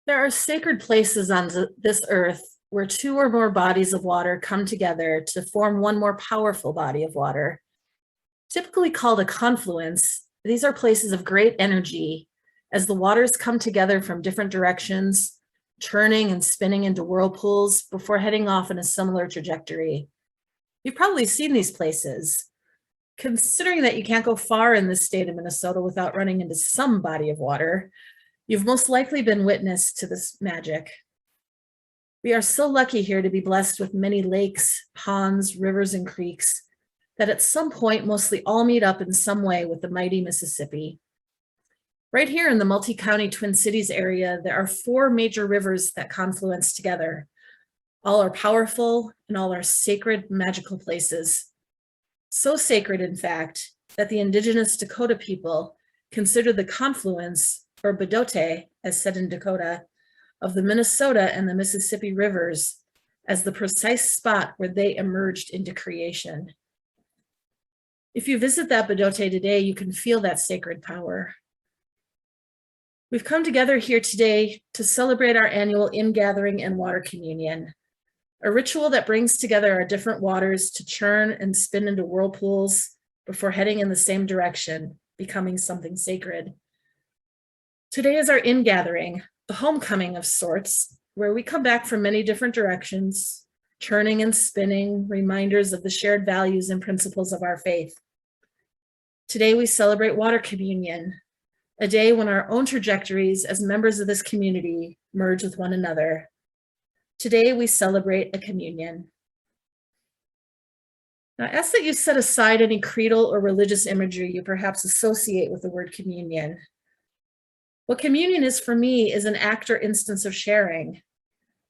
There are sacred places on this earth where two or more bodies of water come together to form one more powerful body of water. Typically called a confluence, these are places of great energy as the waters come together from different directions, churning and spinning into whirlpools before heading off in a similar trajectory. You've probably seen these places. Considering that you can't go far in this state of Minnesota without running into some body of water, you've most likely been witness to this magic. We are so lucky here to be blessed with many lakes, ponds, rivers, and creeks that at some point mostly all meet up in some way with the mighty Mississippi. Right here in the multi-county Twin Cities area, there are 4 major rivers that confluence together. All are powerful and all are sacred, magical places. So sacred, in fact, that the indigenous Dakota people consider the confluence, or Bedote, as said in Dakota, of the Minnesota and the Mississippi rivers as the precise spot where they emerged into creation. If you visit that Bedote today, you can feel that sacred power. We've come together here today to celebrate our annual ingathering and water communion, a ritual that brings together our different waters to churn and spin into whirlpools before heading in the same direction, becoming something sacred. Today is our ingathering, the homecoming of sorts, where we come back from many different directions, churning and spinning, reminders of the shared values and principles of our faith. Today we celebrate water communion, a day when our own trajectories as members of this community merge with one another. Today we celebrate a communion. Now, I ask that you set aside any creedal or religious imagery you perhaps associate with the word communion. What communion is for me is an act or instance of sharing.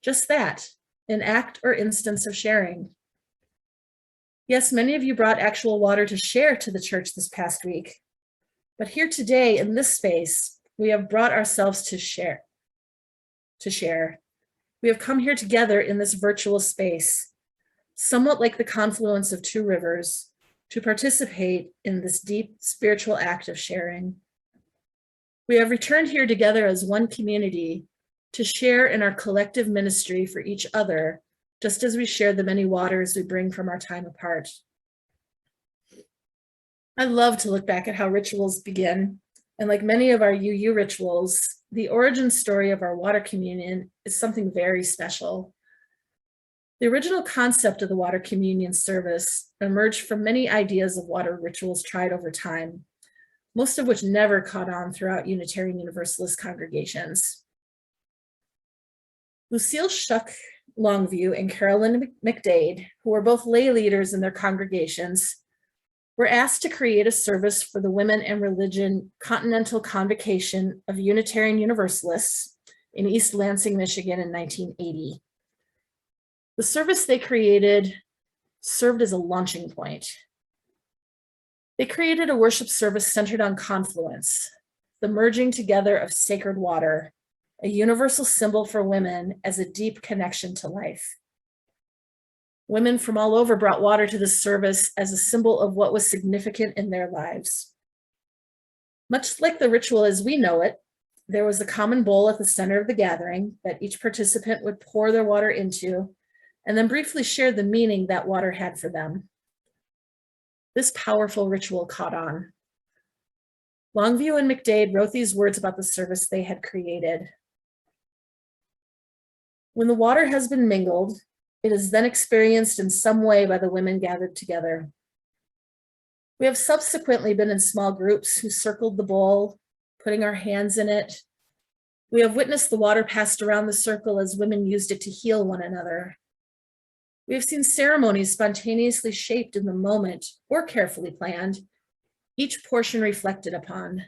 Just that, an act or instance of sharing. Yes, many of you brought actual water to share to the church this past week, but here today in this space, we have brought ourselves to share. We have come here together in this virtual space, somewhat like the confluence of 2 rivers, to participate in this deep spiritual act of sharing. We have returned here together as one community to share in our collective ministry for each other, just as we share the many waters we bring from our time apart. I love to look back at how rituals begin, and like many of our UU rituals, the origin story of our water communion is something very special. The original concept of the water communion service emerged from many ideas of water rituals tried over time, most of which never caught on throughout Unitarian Universalist congregations. Lucille Shuck Longview and Carolyn McDade, who were both lay leaders in their congregations, were asked to create a service for the Women and Religion Continental Convocation of Unitarian Universalists in East Lansing, Michigan in 1980. The service they created served as a launching point. They created a worship service centered on confluence, the merging together of sacred water, a universal symbol for women as a deep connection to life. Women from all over brought water to this service as a symbol of what was significant in their lives. Much like the ritual as we know it, there was a common bowl at the center of the gathering that each participant would pour their water into, and then briefly share the meaning that water had for them. This powerful ritual caught on. Longview and McDade wrote these words about the service they had created. When the water has been mingled, it is then experienced in some way by the women gathered together. We have subsequently been in small groups who circled the bowl, putting our hands in it. We have witnessed the water passed around the circle as women used it to heal one another. We have seen ceremonies spontaneously shaped in the moment or carefully planned, each portion reflected upon.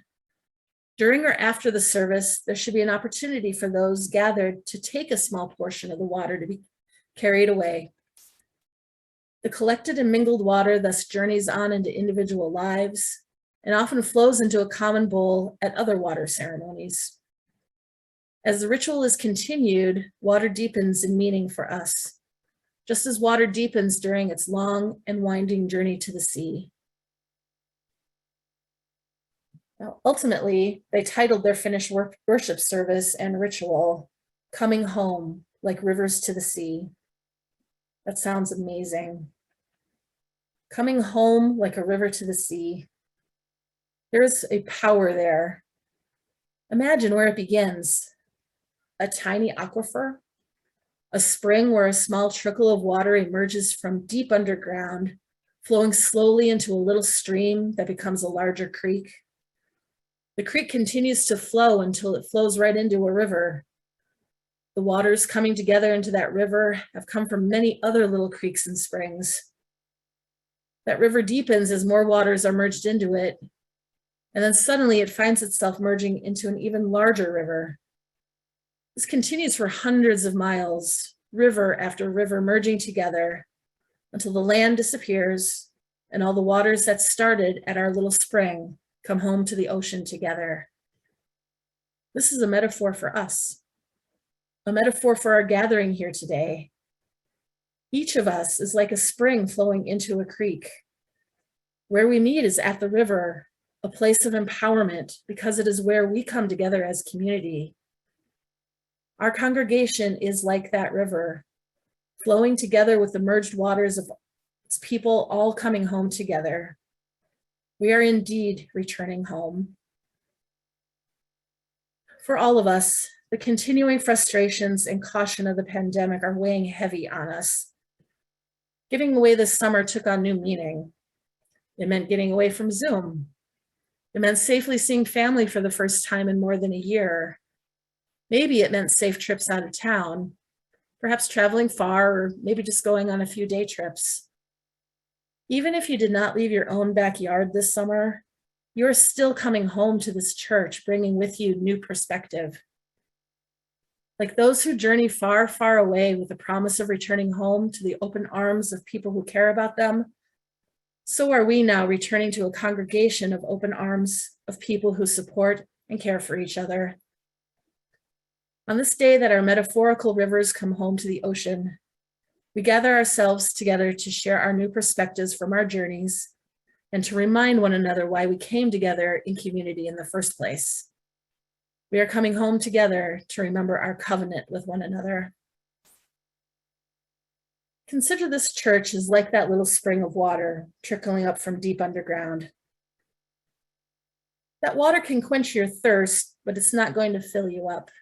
During or after the service, there should be an opportunity for those gathered to take a small portion of the water to be carried away. The collected and mingled water thus journeys on into individual lives and often flows into a common bowl at other water ceremonies. As the ritual is continued, water deepens in meaning for us, just as water deepens during its long and winding journey to the sea. Now, ultimately, they titled their finished worship service and ritual, "Coming Home Like Rivers to the Sea." That sounds amazing. Coming home like a river to the sea. There's a power there. Imagine where it begins. A tiny aquifer, a spring where a small trickle of water emerges from deep underground, flowing slowly into a little stream that becomes a larger creek. The creek continues to flow until it flows right into a river. The waters coming together into that river have come from many other little creeks and springs. That river deepens as more waters are merged into it, and then suddenly it finds itself merging into an even larger river. This continues for hundreds of miles, river after river merging together until the land disappears and all the waters that started at our little spring come home to the ocean together. This is a metaphor for us, a metaphor for our gathering here today. Each of us is like a spring flowing into a creek. Where we meet is at the river, a place of empowerment because it is where we come together as community. Our congregation is like that river, flowing together with the merged waters of its people all coming home together. We are indeed returning home. For all of us, the continuing frustrations and caution of the pandemic are weighing heavy on us. Getting away this summer took on new meaning. It meant getting away from Zoom. It meant safely seeing family for the first time in more than a year. Maybe it meant safe trips out of town, perhaps traveling far, or maybe just going on a few day trips. Even if you did not leave your own backyard this summer, you are still coming home to this church, bringing with you new perspective. Like those who journey far, far away with the promise of returning home to the open arms of people who care about them, so are we now returning to a congregation of open arms of people who support and care for each other. On this day that our metaphorical rivers come home to the ocean, we gather ourselves together to share our new perspectives from our journeys and to remind one another why we came together in community in the first place. We are coming home together to remember our covenant with one another. Consider this church as like that little spring of water trickling up from deep underground. That water can quench your thirst, but it's not going to fill you up.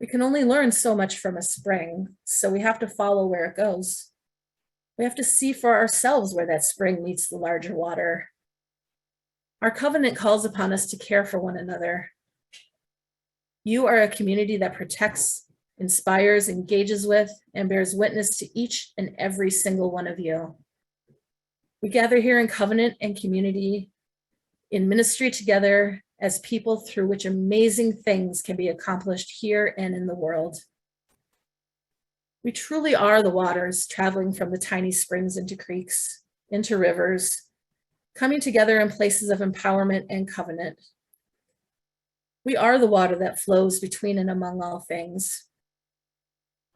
We can only learn so much from a spring, so we have to follow where it goes. We have to see for ourselves where that spring meets the larger water. Our covenant calls upon us to care for one another. You are a community that protects, inspires, engages with, and bears witness to each and every single one of you. We gather here in covenant and community, in ministry together as people through which amazing things can be accomplished here and in the world. We truly are the waters traveling from the tiny springs into creeks, into rivers, coming together in places of empowerment and covenant. We are the water that flows between and among all things.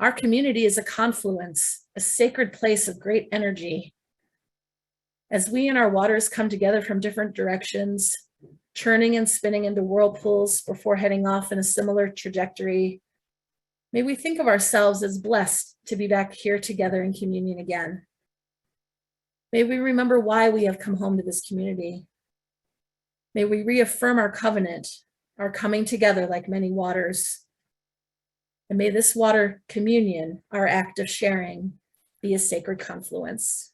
Our community is a confluence, a sacred place of great energy. As we and our waters come together from different directions, churning and spinning into whirlpools before heading off in a similar trajectory, may we think of ourselves as blessed to be back here together in communion again. May we remember why we have come home to this community. May we reaffirm our covenant, our coming together like many waters. And may this water communion, our act of sharing, be a sacred confluence.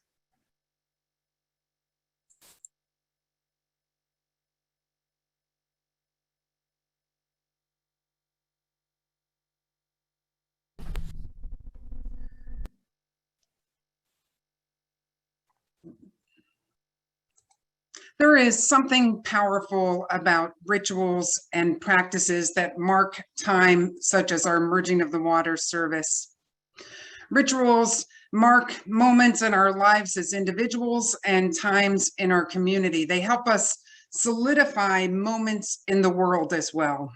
There is something powerful about rituals and practices that mark time, such as our merging of the water service. Rituals mark moments in our lives as individuals and times in our community. They help us solidify moments in the world as well.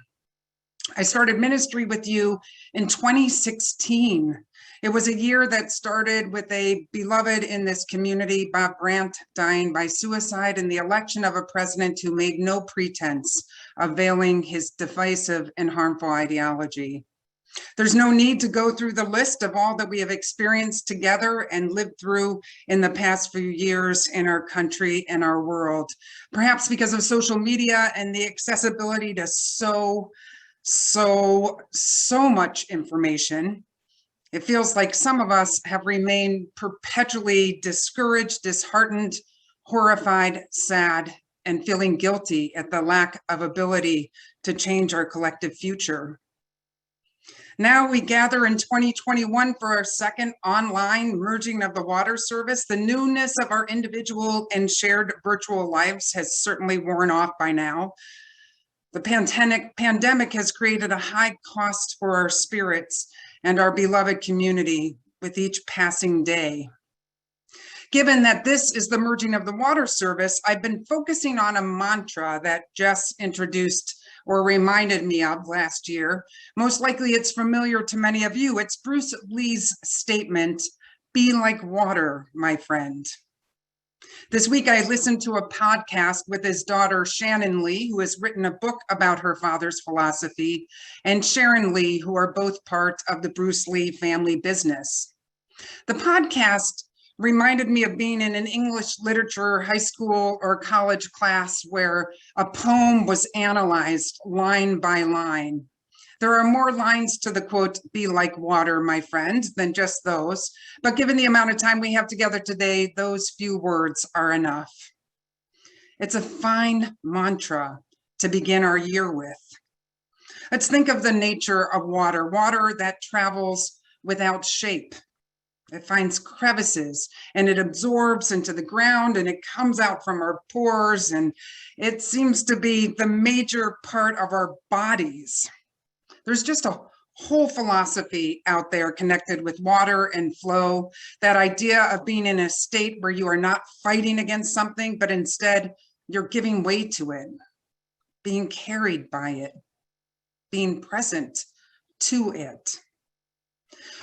I started ministry with you in 2016. It was a year that started with a beloved in this community, Bob Brandt, dying by suicide, and the election of a president who made no pretense of veiling his divisive and harmful ideology. There's no need to go through the list of all that we have experienced together and lived through in the past few years in our country and our world, perhaps because of social media and the accessibility to so much information. It feels like some of us have remained perpetually discouraged, disheartened, horrified, sad, and feeling guilty at the lack of ability to change our collective future. Now we gather in 2021 for our second online merging of the water service. The newness of our individual and shared virtual lives has certainly worn off by now. The pandemic has created a high cost for our spirits and our beloved community with each passing day. Given that this is the merging of the water service, I've been focusing on a mantra that Jess introduced or reminded me of last year. Most likely it's familiar to many of you. It's Bruce Lee's statement, "Be like water, my friend." This week, I listened to a podcast with his daughter, Shannon Lee, who has written a book about her father's philosophy, and Sharon Lee, who are both part of the Bruce Lee family business. The podcast reminded me of being in an English literature high school or college class where a poem was analyzed line by line. There are more lines to the quote, "Be like water, my friend," than just those. But given the amount of time we have together today, those few words are enough. It's a fine mantra to begin our year with. Let's think of the nature of water, water that travels without shape. It finds crevices and it absorbs into the ground and it comes out from our pores, and it seems to be the major part of our bodies. There's just a whole philosophy out there connected with water and flow, that idea of being in a state where you are not fighting against something, but instead you're giving way to it, being carried by it, being present to it.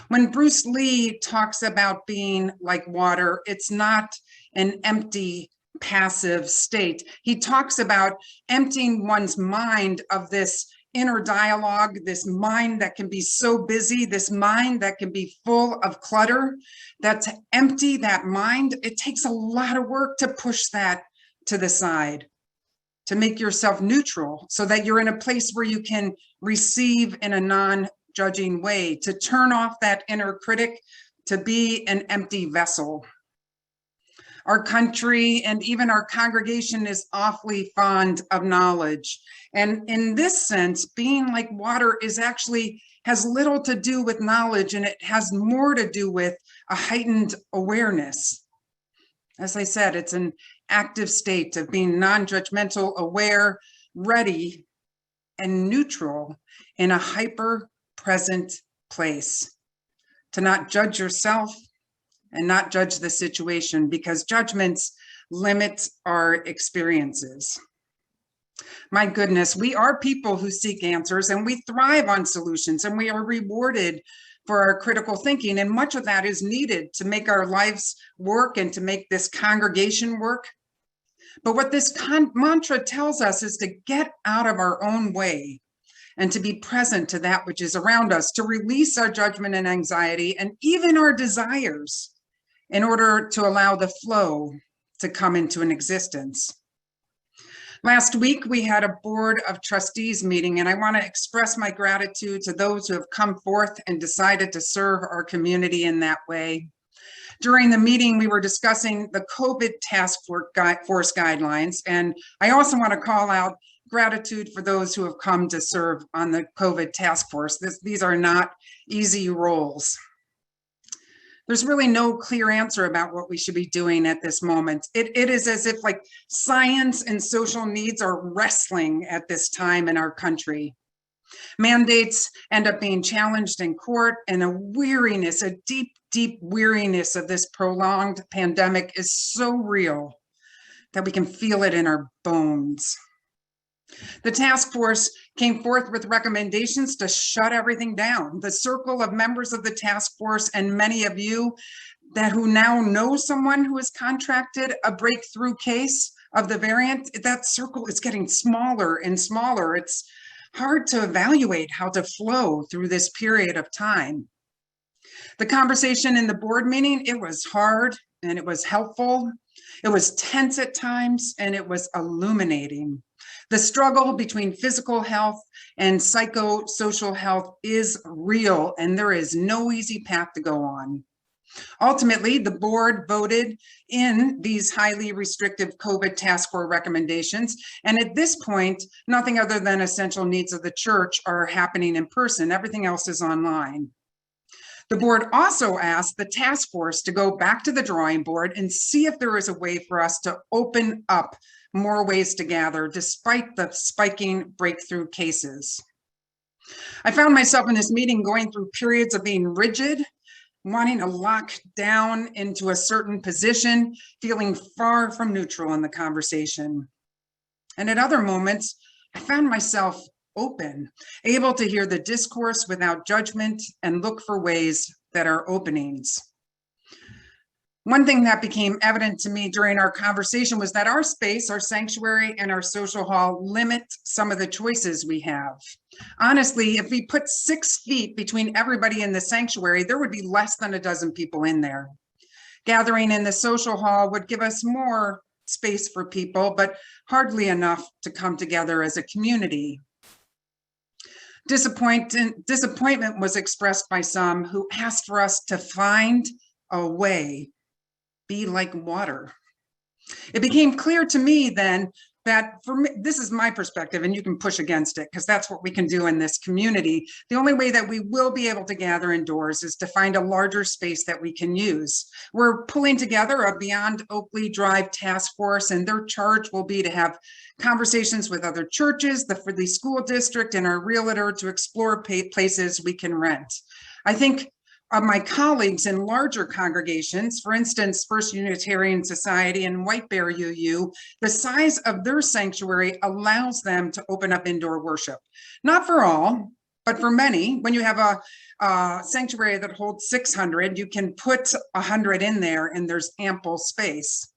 When Bruce Lee talks about being like water, it's not an empty, passive state. He talks about emptying one's mind of this inner dialogue, this mind that can be so busy, this mind that can be full of clutter, that to empty that mind, it takes a lot of work to push that to the side, to make yourself neutral so that you're in a place where you can receive in a non-judging way, to turn off that inner critic, to be an empty vessel. Our country and even our congregation is awfully fond of knowledge. And in this sense, being like water has little to do with knowledge, and it has more to do with a heightened awareness. As I said, it's an active state of being non-judgmental, aware, ready, and neutral in a hyper-present place. To not judge yourself and not judge the situation, because judgments limit our experiences. My goodness, we are people who seek answers and we thrive on solutions, and we are rewarded for our critical thinking. And much of that is needed to make our lives work and to make this congregation work. But what this mantra tells us is to get out of our own way and to be present to that which is around us, to release our judgment and anxiety and even our desires in order to allow the flow to come into an existence. Last week, we had a Board of Trustees meeting, and I want to express my gratitude to those who have come forth and decided to serve our community in that way. During the meeting, we were discussing the COVID task force guidelines, and I also want to call out gratitude for those who have come to serve on the COVID task force. These are not easy roles. There's really no clear answer about what we should be doing at this moment. It is as if like science and social needs are wrestling at this time in our country. Mandates end up being challenged in court, and a weariness, a deep, deep weariness of this prolonged pandemic is so real that we can feel it in our bones. The task force came forth with recommendations to shut everything down. The circle of members of the task force and many of you who now know someone who has contracted a breakthrough case of the variant, that circle is getting smaller and smaller. It's hard to evaluate how to flow through this period of time. The conversation in the board meeting, it was hard and it was helpful. It was tense at times and it was illuminating. The struggle between physical health and psychosocial health is real, and there is no easy path to go on. Ultimately, the board voted in these highly restrictive COVID task force recommendations. And at this point, nothing other than essential needs of the church are happening in person. Everything else is online. The board also asked the task force to go back to the drawing board and see if there is a way for us to open up more ways to gather despite the spiking breakthrough cases. I found myself in this meeting going through periods of being rigid, wanting to lock down into a certain position, feeling far from neutral in the conversation. And at other moments, I found myself open, able to hear the discourse without judgment and look for ways that are openings. One thing that became evident to me during our conversation was that our space, our sanctuary, and our social hall limit some of the choices we have. Honestly, if we put 6 feet between everybody in the sanctuary, there would be less than a dozen people in there. Gathering in the social hall would give us more space for people, but hardly enough to come together as a community. Disappointment was expressed by some who asked for us to find a way, be like water. It became clear to me then that for me, this is my perspective, and you can push against it because that's what we can do in this community. The only way that we will be able to gather indoors is to find a larger space that we can use. We're pulling together a Beyond Oakley Drive task force, and their charge will be to have conversations with other churches, the Fridley School District, and our realtor to explore places we can rent. I think of my colleagues in larger congregations, for instance, First Unitarian Society and White Bear UU, the size of their sanctuary allows them to open up indoor worship. Not for all, but for many. When you have a sanctuary that holds 600, you can put 100 in there and there's ample space.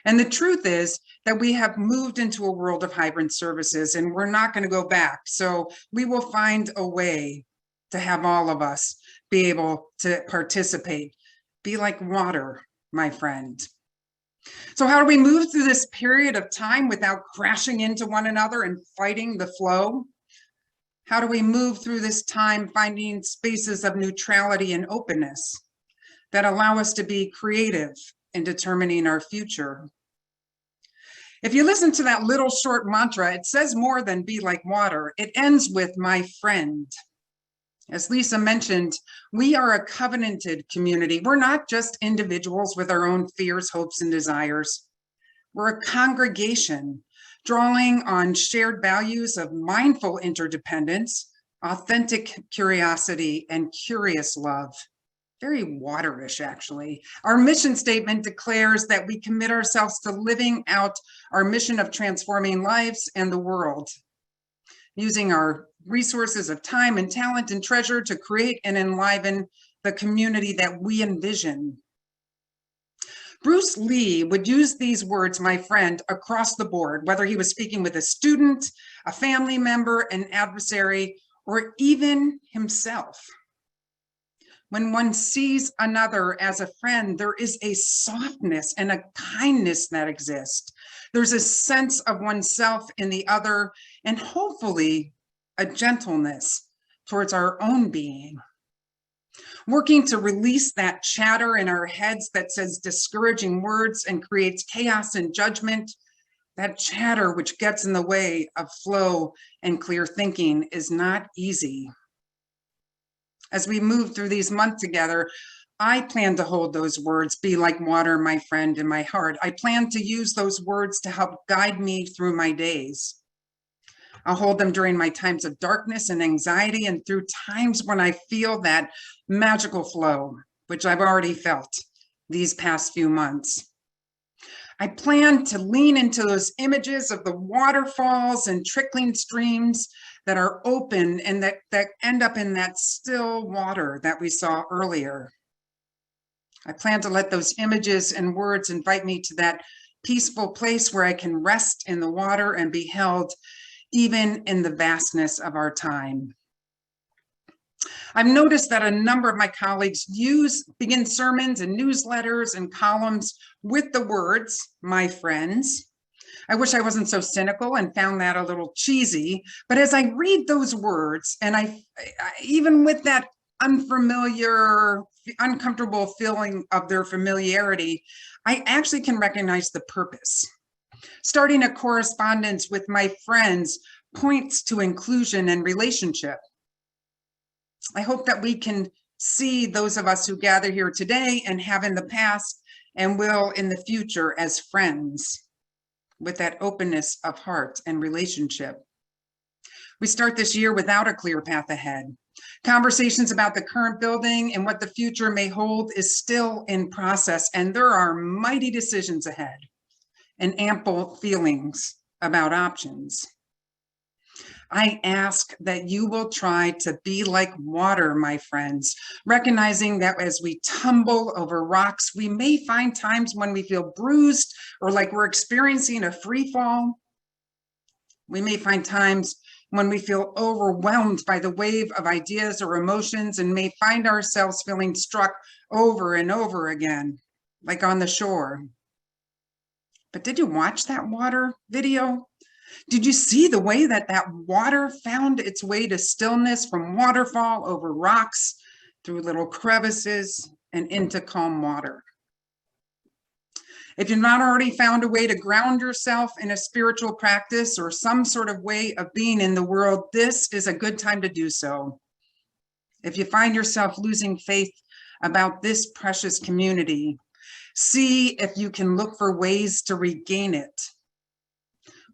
And the truth is that we have moved into a world of hybrid services and we're not going to go back. So we will find a way to have all of us be able to participate. Be like water, my friend. So how do we move through this period of time without crashing into one another and fighting the flow? How do we move through this time finding spaces of neutrality and openness that allow us to be creative in determining our future? If you listen to that little short mantra, it says more than be like water. It ends with my friend. As Lisa mentioned, we are a covenanted community. We're not just individuals with our own fears, hopes, and desires. We're a congregation drawing on shared values of mindful interdependence, authentic curiosity, and curious love. Very waterish, actually. Our mission statement declares that we commit ourselves to living out our mission of transforming lives and the world, using our resources of time and talent and treasure to create and enliven the community that we envision. Bruce Lee would use these words, my friend, across the board, whether he was speaking with a student, a family member, an adversary, or even himself. When one sees another as a friend, there is a softness and a kindness that exists. There's a sense of oneself in the other, and hopefully a gentleness towards our own being. Working to release that chatter in our heads that says discouraging words and creates chaos and judgment, that chatter which gets in the way of flow and clear thinking is not easy. As we move through these months together, I plan to hold those words, be like water, my friend, in my heart. I plan to use those words to help guide me through my days. I'll hold them during my times of darkness and anxiety and through times when I feel that magical flow, which I've already felt these past few months. I plan to lean into those images of the waterfalls and trickling streams that are open and that end up in that still water that we saw earlier. I plan to let those images and words invite me to that peaceful place where I can rest in the water and be held even in the vastness of our time. I've noticed that a number of my colleagues begin sermons and newsletters and columns with the words, "my friends." I wish I wasn't so cynical and found that a little cheesy, but as I read those words, and I even with that unfamiliar, uncomfortable feeling of their familiarity, I actually can recognize the purpose. Starting a correspondence with my friends points to inclusion and relationship. I hope that we can see those of us who gather here today and have in the past and will in the future as friends with that openness of heart and relationship. We start this year without a clear path ahead. Conversations about the current building and what the future may hold is still in process, and there are mighty decisions ahead and ample feelings about options. I ask that you will try to be like water, my friends, recognizing that as we tumble over rocks, we may find times when we feel bruised or like we're experiencing a free fall. We may find times when we feel overwhelmed by the wave of ideas or emotions and may find ourselves feeling struck over and over again, like on the shore. But did you watch that water video? Did you see the way that water found its way to stillness from waterfall over rocks, through little crevices and into calm water? If you've not already found a way to ground yourself in a spiritual practice or some sort of way of being in the world, this is a good time to do so. If you find yourself losing faith about this precious community, see if you can look for ways to regain it.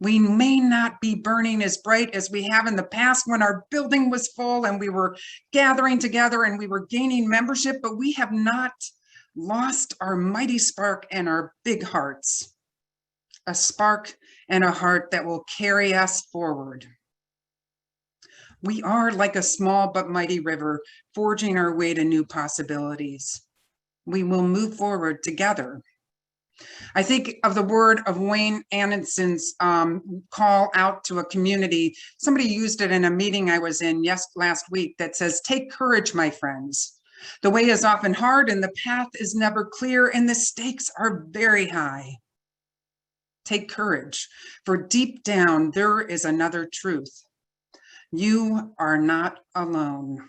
We may not be burning as bright as we have in the past when our building was full and we were gathering together and we were gaining membership, but we have not lost our mighty spark and our big hearts. A spark and a heart that will carry us forward. We are like a small but mighty river, forging our way to new possibilities. We will move forward together. I think of the word of Wayne Anderson's call out to a community. Somebody used it in a meeting I was in last week that says, "Take courage, my friends. The way is often hard and the path is never clear and the stakes are very high. Take courage, for deep down there is another truth. You are not alone."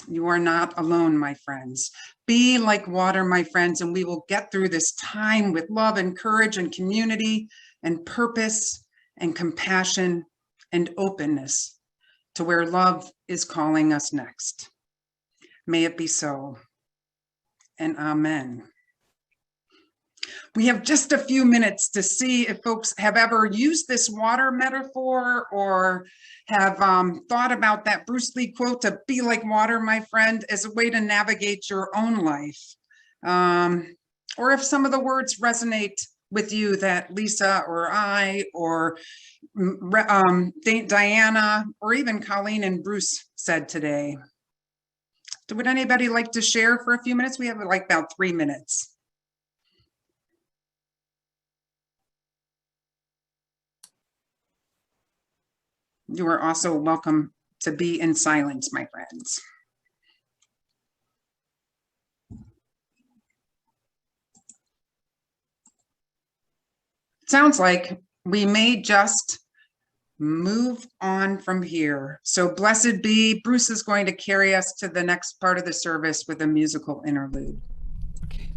You are not alone, my friends. Be like water, my friends, and we will get through this time with love and courage and community and purpose and compassion and openness to where love is calling us next. May it be so, and amen. We have just a few minutes to see if folks have ever used this water metaphor or have thought about that Bruce Lee quote, to be like water, my friend, as a way to navigate your own life. Or if some of the words resonate with you that Lisa or I or Diana or even Colleen and Bruce said today. Would anybody like to share for a few minutes? We have like about 3 minutes. You are also welcome to be in silence, my friends. Sounds like we may just move on from here. So blessed be. Bruce is going to carry us to the next part of the service with a musical interlude. Okay.